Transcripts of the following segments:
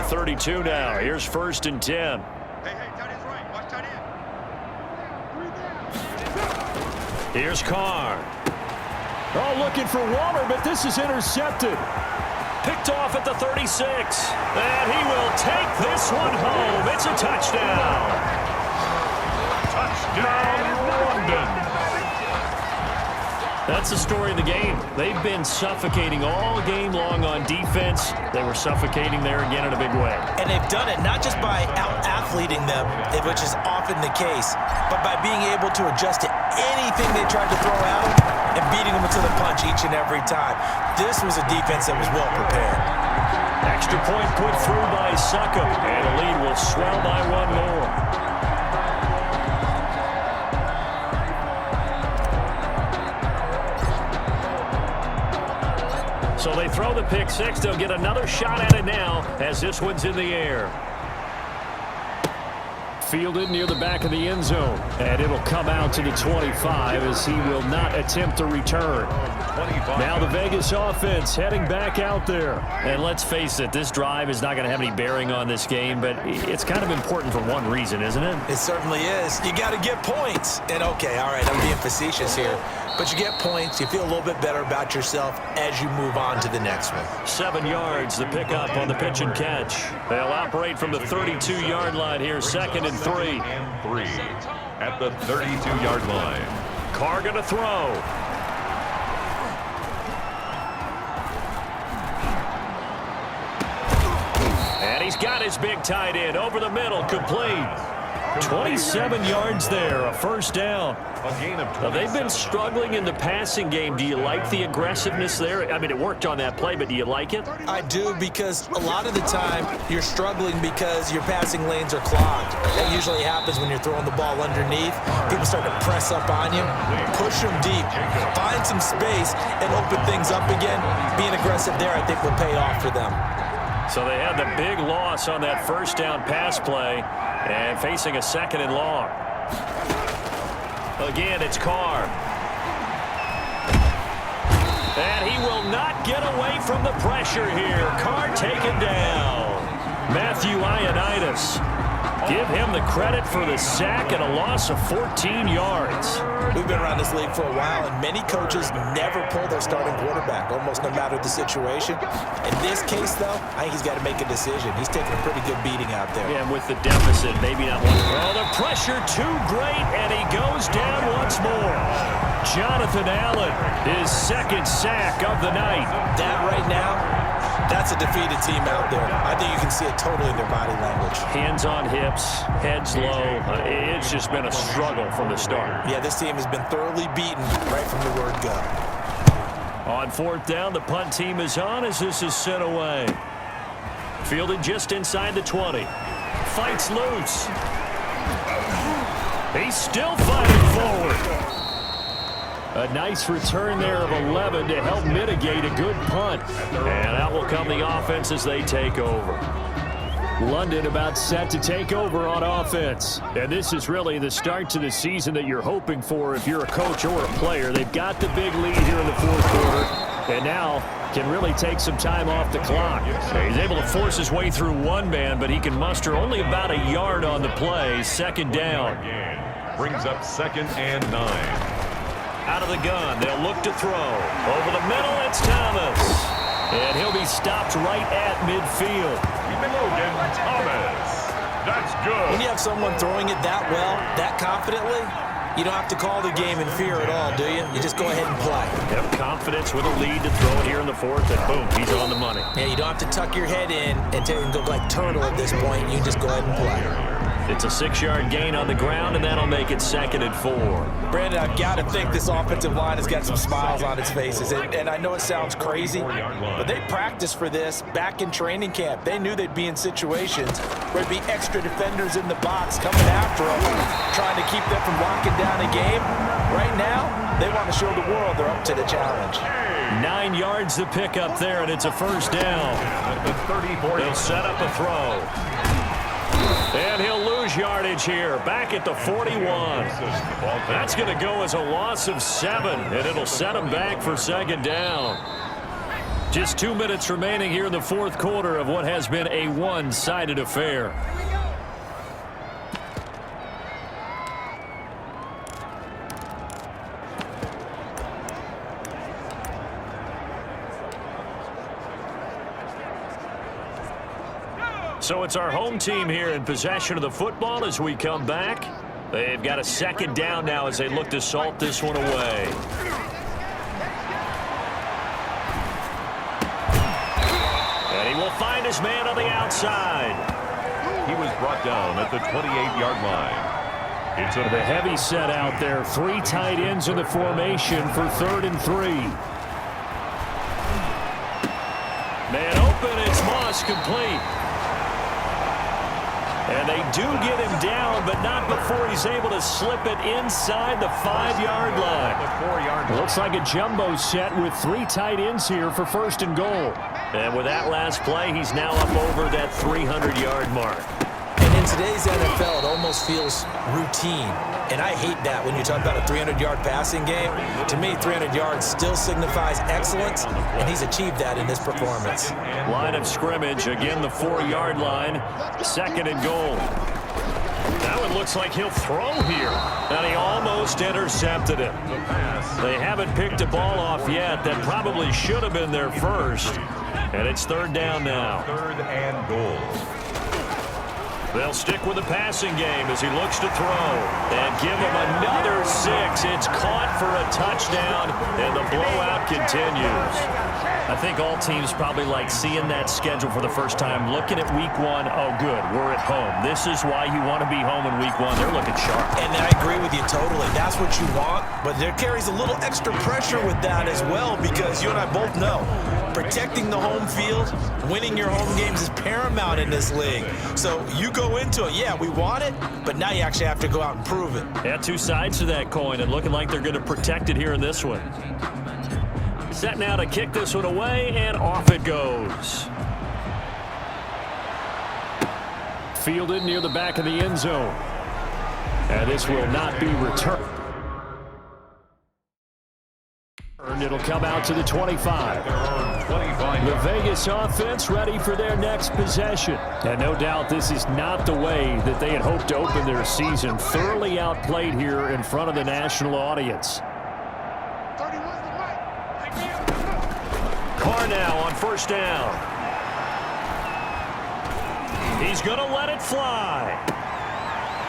the 32 now. Here's 1st and 10. Here's Carr. Oh, looking for Waller, but this is intercepted. Picked off at the 36. And he will take this one home. It's a touchdown. Touchdown, London. That's the story of the game. They've been suffocating all game long on defense. They were suffocating there again in a big way. And they've done it not just by out-athleting them, which is often the case, but by being able to adjust to anything they tried to throw at them and beating them to the punch each and every time. This was a defense that was well prepared. Extra point put through by Succop, and the lead will swell by one more. So they throw the pick six. They'll get another shot at it now as this one's in the air. Fielded near the back of the end zone. And it'll come out to the 25 as he will not attempt to return. Now the Vegas offense heading back out there. And let's face it, this drive is not going to have any bearing on this game, but it's kind of important for one reason, isn't it? It certainly is. You got to get points. And okay, all right, I'm being facetious here. But you get points, you feel a little bit better about yourself as you move on to the next one. 7 yards, the pickup on the pitch and catch. They'll operate from the 32-yard line here, 2nd and 3. At the 32-yard line. Carr going to throw. And he's got his big tight end over the middle, complete. 27 yards there, a 1st down. Now, they've been struggling in the passing game. Do you like the aggressiveness there? I mean, it worked on that play, but do you like it? I do, because a lot of the time you're struggling because your passing lanes are clogged. That usually happens when you're throwing the ball underneath. People start to press up on you, push them deep, find some space, and open things up again. Being aggressive there, I think, will pay off for them. So they had the big loss on that 1st down pass play and facing a 2nd and long. Again, it's Carr. And he will not get away from the pressure here. Carr taken down. Matthew Ioannidis. Give him the credit for the sack and a loss of 14 yards. We've been around this league for a while, and many coaches never pull their starting quarterback, almost no matter the situation. In this case, though, I think he's got to make a decision. He's taking a pretty good beating out there. Yeah, and with the deficit, maybe not one. Oh, the pressure too great, and he goes down once more. Jonathan Allen, his 2nd sack of the night. That right now, that's a defeated team out there. I think you can see it totally in their body language. Hands on hips, heads low. It's just been a struggle from the start. Yeah, this team has been thoroughly beaten right from the word go. On 4th down, the punt team is on as this is sent away. Fielded just inside the 20. Fights loose. He's still fighting forward. A nice return there of 11 to help mitigate a good punt. And out will come the offense as they take over. London about set to take over on offense. And this is really the start to the season that you're hoping for if you're a coach or a player. They've got the big lead here in the 4th quarter. And now can really take some time off the clock. He's able to force his way through one man, but he can muster only about a yard on the play. 2nd down. Brings up 2nd and 9. Out of the gun, they'll look to throw. Over the middle, it's Thomas. And he'll be stopped right at midfield. Logan Thomas. That's good. When you have someone throwing it that well, that confidently, you don't have to call the game in fear at all, do you? You just go ahead and play. Have confidence with a lead to throw it here in the 4th, and boom, he's on the money. Yeah, you don't have to tuck your head in and go like turtle at this point. You just go ahead and play. It's a 6-yard gain on the ground, and that'll make it 2nd and 4. Brandon, I've got to think this offensive line has got some smiles on its faces. And I know it sounds crazy, but they practiced for this back in training camp. They knew they'd be in situations where there'd be extra defenders in the box coming after them, trying to keep them from locking down a game. Right now, they want to show the world they're up to the challenge. 9 yards to pick up there, and it's a 1st down. They'll set up a throw. And he'll lose yardage here, back at the 41. That's going to go as a loss of 7, and it'll set him back for 2nd down. Just 2 minutes remaining here in the fourth quarter of what has been a one-sided affair. So it's our home team here in possession of the football as we come back. They've got a second down now as they look to salt this one away. And he will find his man on the outside. He was brought down at the 28-yard line. It's The heavy set out there. 3 tight ends in the formation for 3rd and 3. Man open, it's Moss, complete. And they do get him down, but not before he's able to slip it inside the 5-yard line. The 4-yard line. Looks like a jumbo set with 3 tight ends here for 1st and goal. And with that last play, he's now up over that 300-yard mark. And in today's NFL, it almost feels routine. And I hate that when you talk about a 300-yard passing game. To me, 300 yards still signifies excellence, and he's achieved that in this performance. Line of scrimmage, again the 4-yard line, 2nd and goal. Now it looks like he'll throw here, and he almost intercepted it. They haven't picked a ball off yet. That probably should have been their first, and it's 3rd down now. 3rd and goal. They'll stick with the passing game as he looks to throw and give him another 6. It's caught for a touchdown, and the blowout continues. I think all teams probably like seeing that schedule for the first time, looking at week 1. Oh, good, we're at home. This is why you want to be home in week 1. They're looking sharp. And I agree with you totally. That's what you want, but there carries a little extra pressure with that as well, because you and I both know protecting the home field, winning your home games is paramount in this league. So you go into it, yeah, we want it, but now you actually have to go out and prove it. Yeah, 2 sides to that coin, and looking like they're going to protect it here in this one. Set now to kick this one away, and off it goes. Fielded near the back of the end zone. And this will not be returned. It'll come out to the 25. The Vegas offense ready for their next possession. And no doubt this is not the way that they had hoped to open their season. Thoroughly outplayed here in front of the national audience. Carr now on 1st down. He's going to let it fly.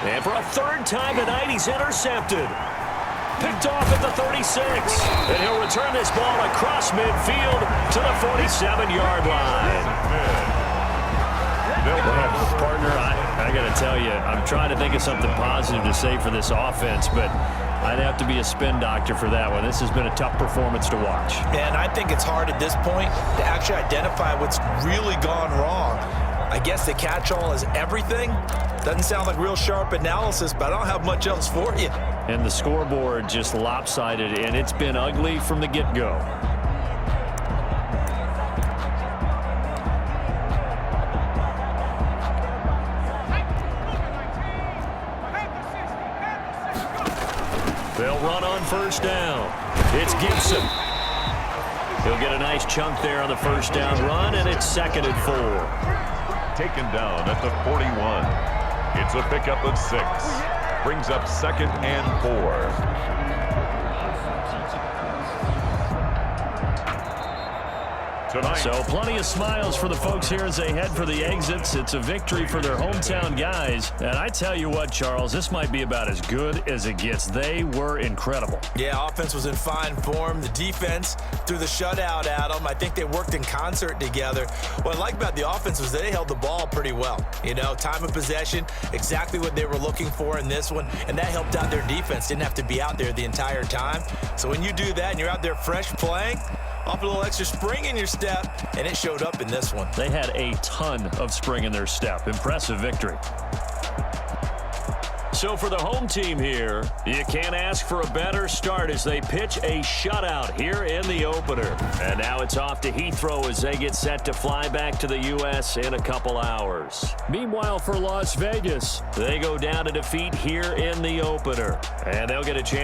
And for a 3rd time tonight, he's intercepted. Picked off at the 36. And he'll return this ball across midfield to the 47-yard line. Partner, I got to tell you, I'm trying to think of something positive to say for this offense, but I'd have to be a spin doctor for that one. This has been a tough performance to watch. And I think it's hard at this point to actually identify what's really gone wrong. I guess the catch-all is everything. Doesn't sound like real sharp analysis, but I don't have much else for you. And the scoreboard just lopsided, and it's been ugly from the get-go. They'll run on 1st down. It's Gibson. He'll get a nice chunk there on the 1st down run, and it's 2nd and 4. Taken down at the 41. It's a pickup of 6. Brings up 2nd and 4. Tonight. So plenty of smiles for the folks here as they head for the exits. It's a victory for their hometown guys. And I tell you what, Charles, this might be about as good as it gets. They were incredible. Yeah, offense was in fine form. The defense threw the shutout at them. I think they worked in concert together. What I like about the offense was they held the ball pretty well. You know, time of possession, exactly what they were looking for in this one. And that helped out their defense. Didn't have to be out there the entire time. So when you do that and you're out there fresh playing, off a little extra spring in your step, and it showed up in this one. They had a ton of spring in their step. Impressive victory. So for the home team here, you can't ask for a better start as they pitch a shutout here in the opener. And now it's off to Heathrow as they get set to fly back to the U.S. in a couple hours. Meanwhile, for Las Vegas, they go down to defeat here in the opener. And they'll get a chance